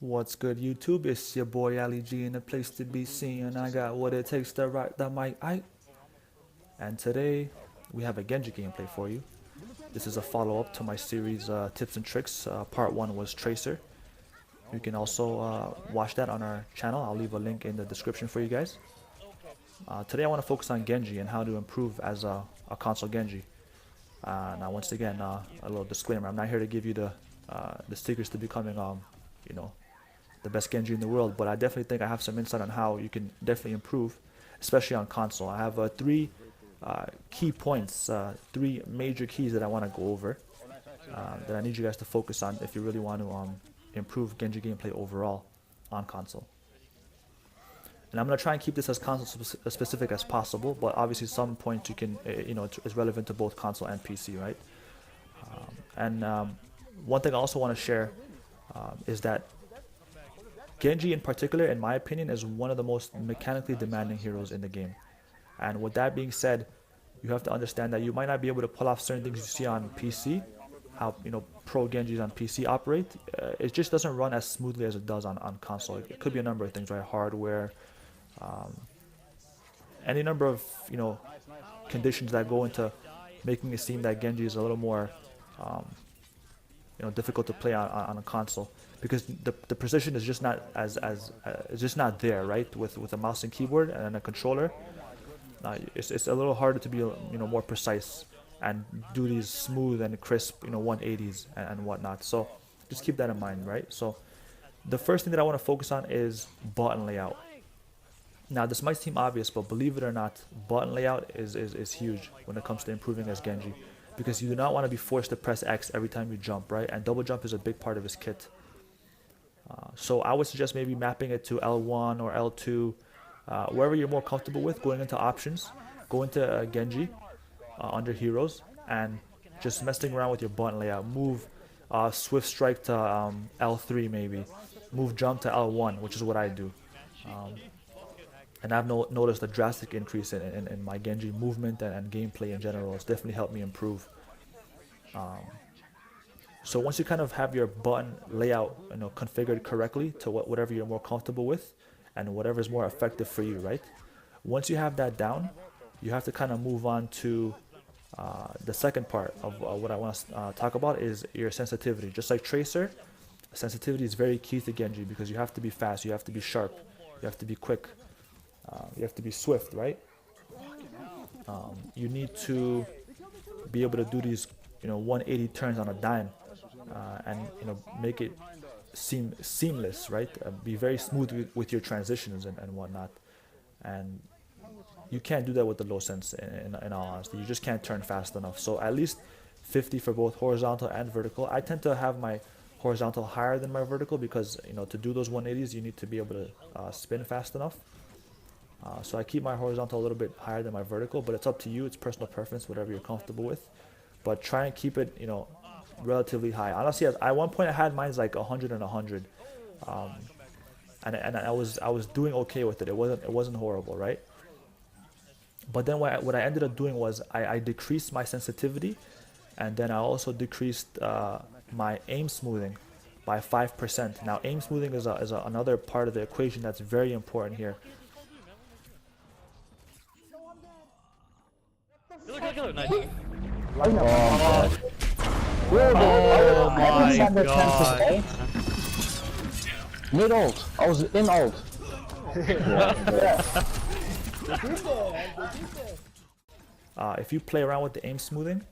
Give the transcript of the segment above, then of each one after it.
What's good, YouTube? It's your boy Ali G in the place to be seen, and I got what it takes to rock the mic. And today we have a Genji gameplay for you. This is a follow-up to my series Tips and Tricks. Part 1 was Tracer. You can also watch that on our channel. I'll leave a link in the description for you guys. Today I want to focus on Genji and how to improve as a console Genji. Now once again, a little disclaimer, I'm not here to give you the secrets to becoming you know, the best Genji in the world, but I definitely think I have some insight on how you can definitely improve, especially on console. I have three key points, three major keys that I want to go over that I need you guys to focus on if you really want to improve Genji gameplay overall on console. And I'm going to try and keep this as console specific as possible, but obviously some points you can, is relevant to both console and PC, right? One thing I also want to share is that Genji in particular, in my opinion, is one of the most mechanically demanding heroes in the game. And with that being said, you have to understand that you might not be able to pull off certain things you see on PC, how pro Genjis on PC operate. It just doesn't run as smoothly as it does on console. It could be a number of things, right? Hardware, any number of conditions that go into making it seem that Genji is a little more difficult to play on a console, because the precision is just not it's just not there, right? With a mouse and keyboard and a controller, it's a little harder to be more precise and do these smooth and crisp 180s and whatnot. So just keep that in mind, right? So the first thing that I want to focus on is button layout. Now this might seem obvious, but believe it or not, button layout is huge when it comes to improving as Genji, because you do not want to be forced to press X every time you jump, right? And double jump is a big part of his kit. So I would suggest maybe mapping it to L1 or L2, wherever you're more comfortable with. Going into options, go into Genji under heroes, and just messing around with your button layout. Move swift strike to L3 maybe. Move jump to L1, which is what I do. And I've noticed a drastic increase in my Genji movement and gameplay in general. It's definitely helped me improve. So once you kind of have your button layout configured correctly to whatever you're more comfortable with and whatever is more effective for you, right? Once you have that down, you have to kind of move on to the second part of what I want to talk about is your sensitivity. Just like Tracer, sensitivity is very key to Genji, because you have to be fast, you have to be sharp, you have to be quick, you have to be swift, right? You need to be able to do these 180 turns on a dime, and make it seem seamless, right? Be very smooth with your transitions and whatnot. And you can't do that with the low sense, in all honesty. You just can't turn fast enough. So at least 50 for both horizontal and vertical. I tend to have my horizontal higher than my vertical, because to do those 180s you need to be able to spin fast enough. So I keep my horizontal a little bit higher than my vertical, but it's up to you. It's personal preference, whatever you're comfortable with. But try and keep it relatively high. Honestly, at one point I had mine's like 100 and 100, and I was doing okay with it. It wasn't horrible, right? But then what I ended up doing was I decreased my sensitivity, and then I also decreased my aim smoothing by 5%. Now aim smoothing is another part of the equation that's very important here. Nice. Oh my god. Mid ult. I was in ult. If you play around with the aim smoothing,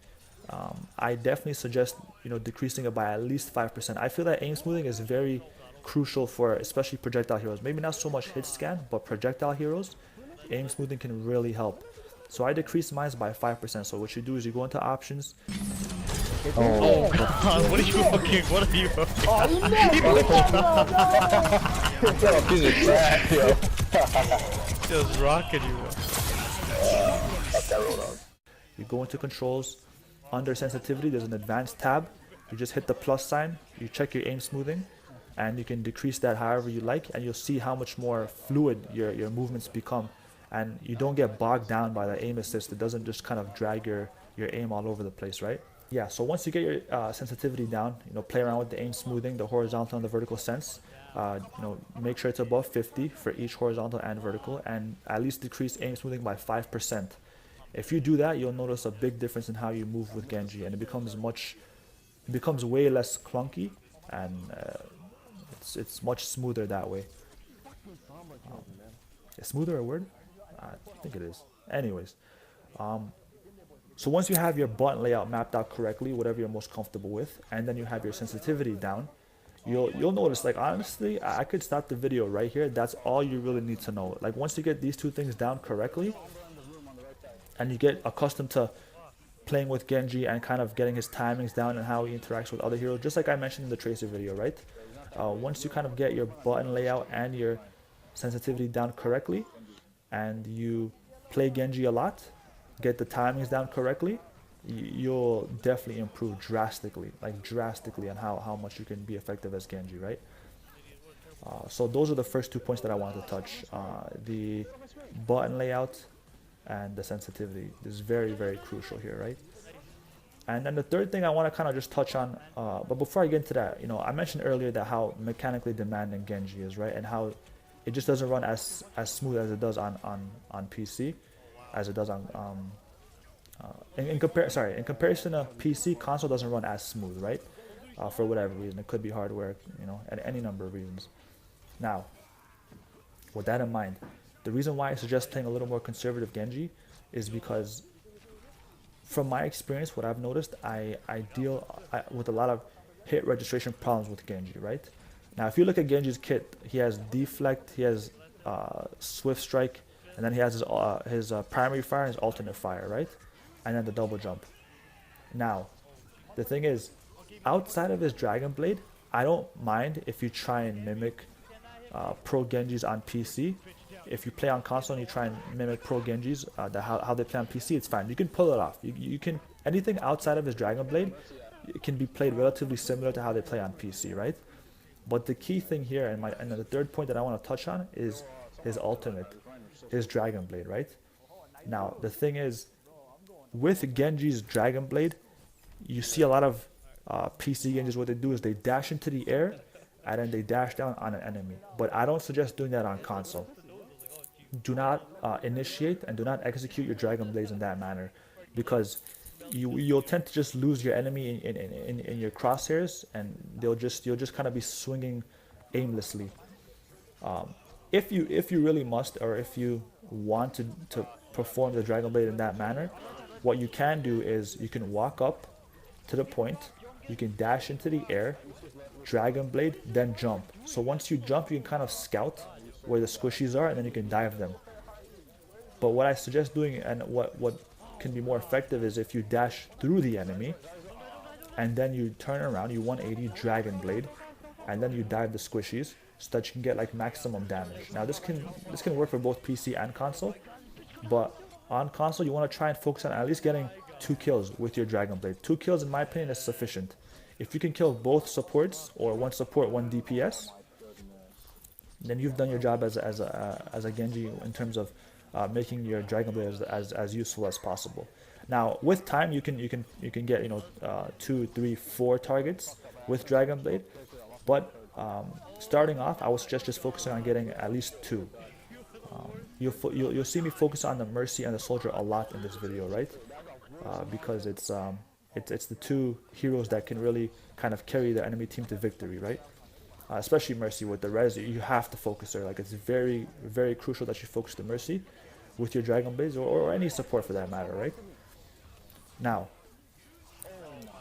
I definitely suggest decreasing it by at least 5%. I feel that aim smoothing is very crucial for especially projectile heroes. Maybe not so much hit scan, but projectile heroes, aim smoothing can really help. So I decreased mine by 5%. So what you do is you go into options. Oh, What are you fucking? What are you fucking? piece of trash, yo. Just rocking you. You go into controls. Under sensitivity, there's an advanced tab. You just hit the plus sign. You check your aim smoothing, and you can decrease that however you like, and you'll see how much more fluid your movements become. And you don't get bogged down by the aim assist. It doesn't just kind of drag your aim all over the place, right? yeah, so once you get your sensitivity down, play around with the aim smoothing, the horizontal and the vertical sense. Make sure it's above 50 for each horizontal and vertical, and at least decrease aim smoothing by 5%. If you do that, you'll notice a big difference in how you move with Genji, and it becomes way less clunky, and it's much smoother that way. Is smoother a word? I think it is. Anyways, so once you have your button layout mapped out correctly, whatever you're most comfortable with, and then you have your sensitivity down, you'll notice, like, honestly, I could stop the video right here. That's all you really need to know. Like, once you get these two things down correctly, and you get accustomed to playing with Genji and kind of getting his timings down and how he interacts with other heroes, just like I mentioned in the Tracer video, right? Once you kind of get your button layout and your sensitivity down correctly, and you play Genji a lot, get the timings down correctly, you'll definitely improve drastically, on how much you can be effective as Genji, right? So those are the first 2 points that I wanted to touch. The button layout and the sensitivity is very, very crucial here, right? And then the third thing I want to kind of just touch on, but before I get into that, I mentioned earlier that how mechanically demanding Genji is, right? And how it just doesn't run as smooth as it does on PC, as it does on in comparison to PC, console doesn't run as smooth, right? For whatever reason, it could be hardware, and any number of reasons. Now, with that in mind, the reason why I suggest playing a little more conservative Genji is because, from my experience, what I've noticed, I deal with a lot of hit registration problems with Genji, right? Now, if you look at Genji's kit, he has deflect, he has swift strike, and then he has his primary fire and his alternate fire, right? And then the double jump. Now, the thing is, outside of his Dragon Blade, I don't mind if you try and mimic pro Genjis on PC. If you play on console and you try and mimic pro Genjis, how they play on PC, it's fine. You can pull it off. You can, anything outside of his Dragon Blade, it can be played relatively similar to how they play on PC, right? But the key thing here, and the third point that I want to touch on, is his ultimate, his Dragon Blade, right? Now, the thing is, with Genji's Dragon Blade, you see a lot of PC Genjis, what they do is they dash into the air, and then they dash down on an enemy. But I don't suggest doing that on console. Do not initiate and do not execute your Dragon Blades in that manner, because you'll tend to just lose your enemy in your crosshairs, and you'll just kind of be swinging aimlessly. If you really must, or if you want to perform the Dragon Blade in that manner, what you can do is you can walk up to the point, you can dash into the air, Dragon Blade, then jump. So once you jump, you can kind of scout where the squishies are, and then you can dive them. But what I suggest doing, and what can be more effective, is if you dash through the enemy, and then you turn around, you 180 Dragon Blade, and then you dive the squishies, so that you can get like maximum damage. Now this can work for both PC and console, but on console you want to try and focus on at least getting 2 kills with your Dragon Blade. 2 kills, in my opinion, is sufficient. If you can kill both supports, or 1 support, 1 DPS, then you've done your job as a Genji in terms of making your Dragon Blade as useful as possible. Now, with time, you can get 2, 3, 4 targets with Dragon Blade, but starting off, I would suggest just focusing on getting at least 2. You'll see me focus on the Mercy and the Soldier a lot in this video, right? Because it's the 2 heroes that can really kind of carry the enemy team to victory, right? Especially Mercy with the res, you have to focus her. Like, it's very, very crucial that you focus the Mercy with your Dragon Blades, or any support for that matter, right? Now,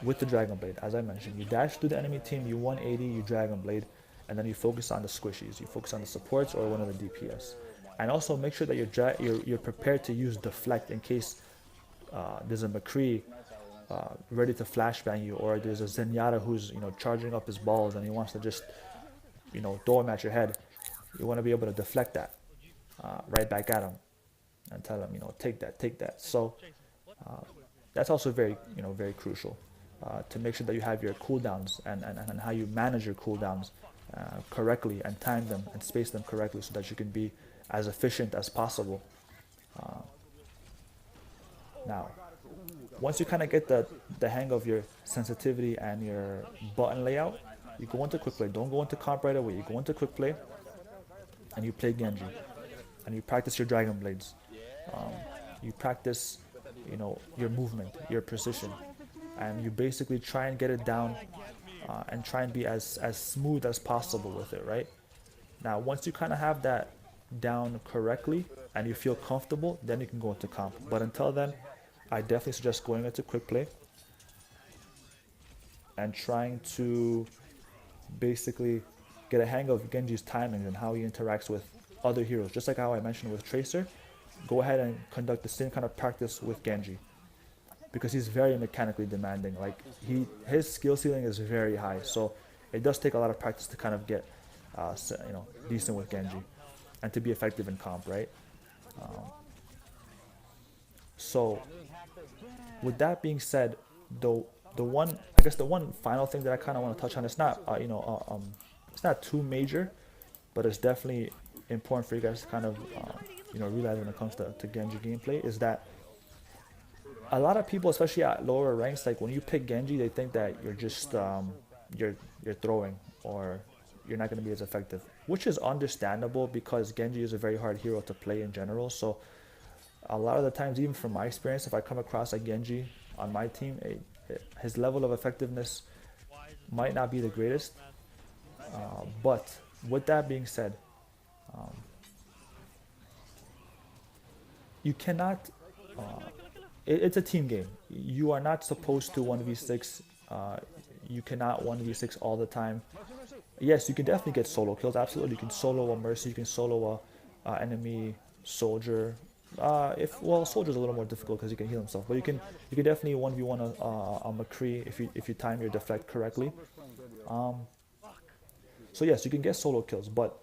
with the Dragon Blade, as I mentioned, you dash through the enemy team, you 180, you Dragon Blade, and then you focus on the squishies. You focus on the supports or one of the DPS. And also make sure that you're prepared to use deflect in case there's a McCree ready to flashbang you, or there's a Zenyatta who's charging up his balls and he wants to just throw him at your head. You want to be able to deflect that right back at him and tell him, take that. So that's also very very crucial to make sure that you have your cooldowns and how you manage your cooldowns correctly, and time them and space them correctly, so that you can be as efficient as possible. Now, once you kind of get the hang of your sensitivity and your button layout, you go into quick play. Don't go into comp right away. You go into quick play and you play Genji and you practice your Dragon Blades. You practice, your movement, your precision, and you basically try and get it down and try and be as smooth as possible with it, right? Now, once you kind of have that down correctly and you feel comfortable, then you can go into comp. But until then, I definitely suggest going into quick play and trying to basically get a hang of Genji's timings and how he interacts with other heroes. Just like how I mentioned with Tracer, go ahead and conduct the same kind of practice with Genji, because he's very mechanically demanding. Like his skill ceiling is very high, so it does take a lot of practice to kind of get decent with Genji and to be effective in comp, right? So with that being said, the one final thing that I kind of want to touch on, it's not it's not too major, but it's definitely important for you guys to kind of realize when it comes to Genji gameplay, is that a lot of people, especially at lower ranks, like when you pick Genji, they think that you're just you're throwing, or you're not going to be as effective, which is understandable because Genji is a very hard hero to play in general. So a lot of the times, even from my experience, if I come across a Genji on my team, his level of effectiveness might not be the greatest. But with that being said, you cannot. It's a team game. You are not supposed to 1v6. You cannot 1v6 all the time. Yes, you can definitely get solo kills. Absolutely, you can solo a Mercy. You can solo a enemy soldier. Soldier's a little more difficult because he can heal himself. But you can definitely 1v1 a McCree if you time your deflect correctly. So yes, you can get solo kills, but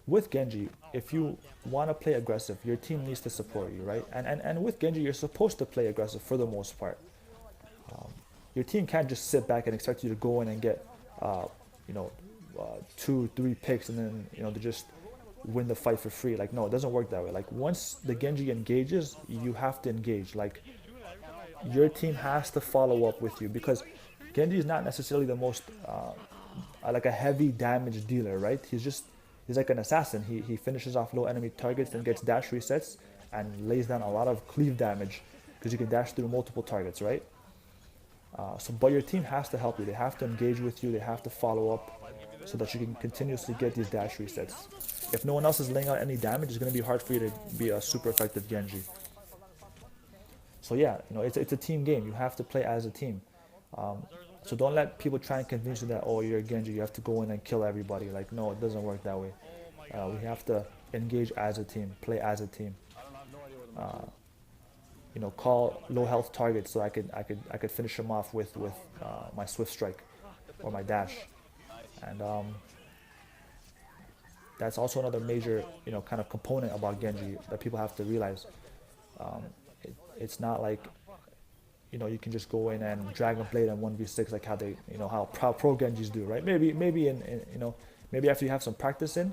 with Genji, if you want to play aggressive, your team needs to support you, right? And with Genji, you're supposed to play aggressive for the most part. Your team can't just sit back and expect you to go in and get 2-3 picks and then to just win the fight for free. Like, no, it doesn't work that way. Like, once the Genji engages, you have to engage. Like, your team has to follow up with you, because Genji is not necessarily the most like a heavy damage dealer, right? He's like an assassin. He finishes off low enemy targets and gets dash resets and lays down a lot of cleave damage because you can dash through multiple targets, right? But your team has to help you. They have to engage with you. They have to follow up so that you can continuously get these dash resets. If no one else is laying out any damage, it's going to be hard for you to be a super effective Genji. So yeah, it's a team game. You have to play as a team. So don't let people try and convince you that, oh, you're a Genji, you have to go in and kill everybody. Like, no, it doesn't work that way. We have to engage as a team, play as a team. Call low health targets so I could finish them off with my swift strike or my dash. And that's also another major kind of component about Genji that people have to realize. It's not like you can just go in and Dragon Blade and 1v6 like how they how pro Genjis do, right? Maybe maybe after you have some practice in,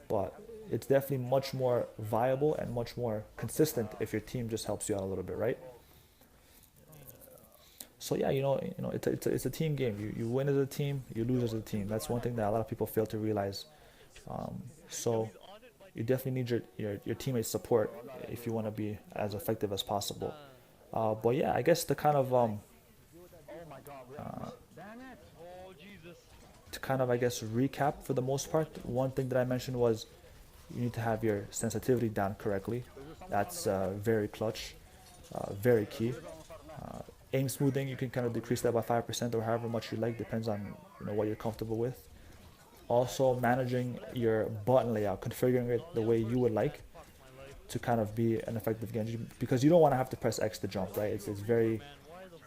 but it's definitely much more viable and much more consistent if your team just helps you out a little bit, right? So yeah, it's a team game. You win as a team, you lose as a team. That's one thing that a lot of people fail to realize. So you definitely need your teammates' support if you want to be as effective as possible. But yeah, I guess to kind of recap for the most part, one thing that I mentioned was you need to have your sensitivity down correctly. That's very clutch, very key. Aim smoothing, you can kind of decrease that by 5% or however much you like, depends on what you're comfortable with. Also, managing your button layout, configuring it the way you would like to kind of be an effective Genji, because you don't want to have to press X to jump, right? It's very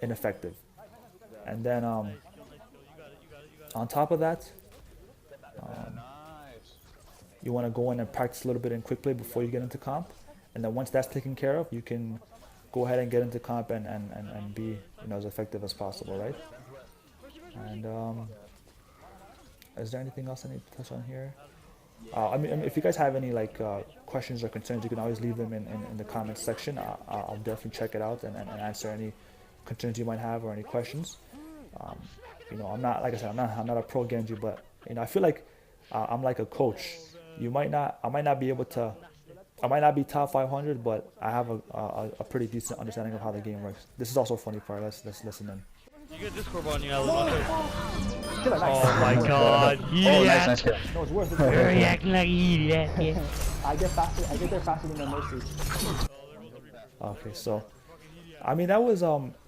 ineffective. And then on top of that, you want to go in and practice a little bit in quick play before you get into comp, and then once that's taken care of, you can go ahead and get into comp and be as effective as possible, right? And is there anything else I need to touch on here? I mean, if you guys have any like questions or concerns, you can always leave them in the comments section. I'll definitely check it out and answer any concerns you might have or any questions. Um, I'm not, like I said, I'm not a pro Genji, but I feel like I'm like a coach. I might not be able to, I might not be top 500, but I have a pretty decent understanding of how the game works. This is also a funny part. Let's listen in. You get Discord on you, Alan. Watch out. Kill it, nice. Oh my god. Oh, nice, nice kill. No, it's worth it. You're acting like idiot. I get faster. I get there faster than the mercy. Okay, so I mean that was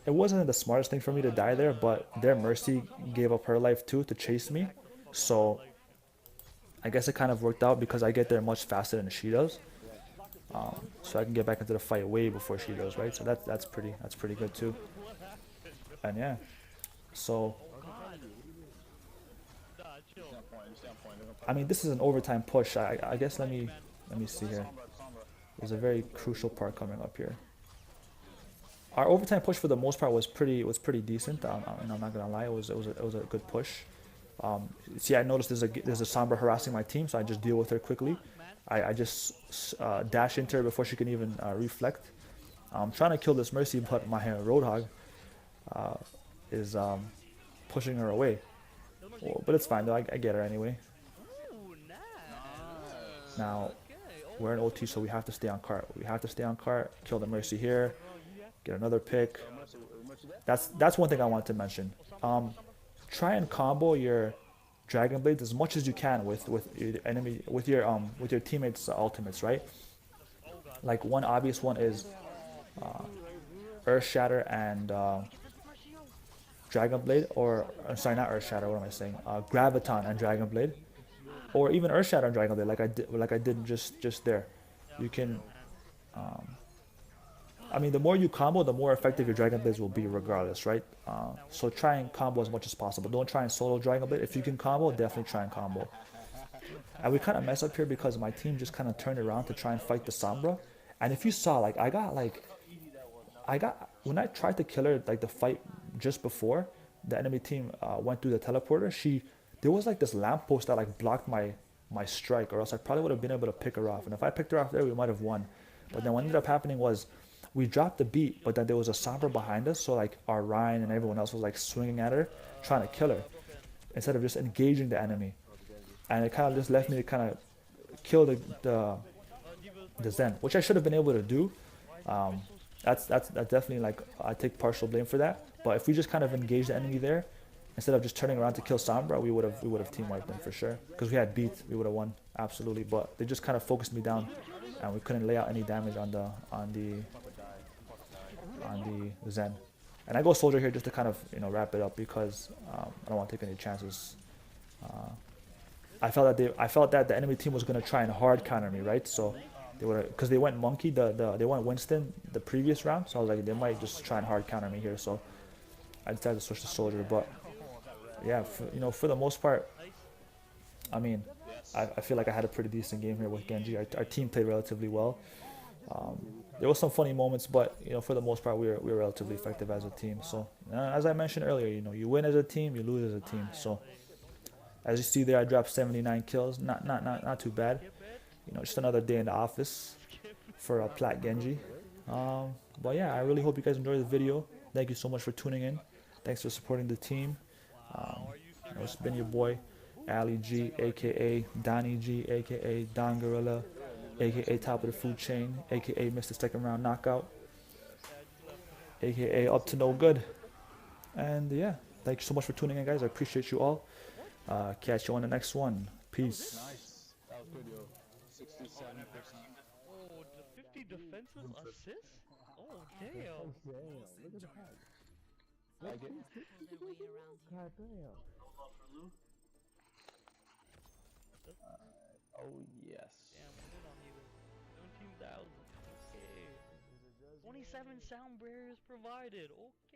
it wasn't the smartest thing for me to die there, but their mercy gave up her life too to chase me. So I guess it kind of worked out because I get there much faster than she does. So I can get back into the fight way before she does, right? So that's pretty good too. And yeah, so I mean this is an overtime push. I guess let me see here. There's a very crucial part coming up here. Our overtime push for the most part was pretty decent. I'm not gonna lie, it was a good push. See, I noticed there's a Sombra harassing my team, so I just deal with her quickly. I just dash into her before she can even reflect. I'm trying to kill this Mercy, but my Roadhog is pushing her away. Well, but it's fine though, I get her anyway. Now, we're in OT, so we have to stay on cart. We have to stay on cart, kill the Mercy here, get another pick. That's one thing I want to mention. Try and combo your Dragon Blades as much as you can with your enemy, with your teammates' ultimates, right? Like one obvious one is Earth Shatter and Dragon Blade, or sorry, not Earth Shatter. What am I saying? Graviton and Dragon Blade, or even Earth Shatter and Dragon Blade, like I did just there. You can. I mean, the more you combo, the more effective your Dragon Blades will be regardless, right? So try and combo as much as possible. Don't try and solo Dragon Blade. If you can combo, definitely try and combo. And we kind of mess up here because my team just kind of turned around to try and fight the Sombra. And if you saw, like, when I tried to kill her, like the fight just before, the enemy team went through the teleporter, there was like this lamppost that like blocked my strike, or else I probably would have been able to pick her off. And if I picked her off there, we might have won. But then what ended up happening was, we dropped the beat, but then there was a Sombra behind us, so like our Ryan and everyone else was like swinging at her, trying to kill her, instead of just engaging the enemy. And it kind of just left me to kind of kill the Zen, which I should have been able to do. That's definitely, like, I take partial blame for that. But if we just kind of engaged the enemy there, instead of just turning around to kill Sombra, we would have team wiped them for sure. Because we had beat, we would have won absolutely. But they just kind of focused me down, and we couldn't lay out any damage on the Zen. And I go soldier here just to kind of wrap it up, because I don't want to take any chances. I felt that the enemy team was gonna try and hard counter me, right? So they were, because they went monkey, they went Winston the previous round, so I was like, they might just try and hard counter me here. So I decided to switch to soldier. But yeah, for the most part, I mean, I feel like I had a pretty decent game here with Genji. Our team played relatively well. There was some funny moments, but for the most part, we were relatively effective as a team. So as I mentioned earlier, you win as a team, you lose as a team. So as you see there, I dropped 79 kills. Not too bad. Just another day in the office for Plat Genji. But yeah, I really hope you guys enjoyed the video. Thank you so much for tuning in. Thanks for supporting the team. It's been your boy, Ali G, aka Donnie G, aka Don Gorilla, aka Top of the Food Chain, aka Mr. Second Round Knockout, aka Up to No Good. And yeah, thank you so much for tuning in, guys. I appreciate you all. Catch you on the next one. Peace. Nice. That was good, yo. 67%. Oh, the 50 defensive assists? Oh, damn. Look at that. Like it. God damn. Oh yes. Damn, what did on you? 17,000. Okay. 27 sound barriers provided. Okay.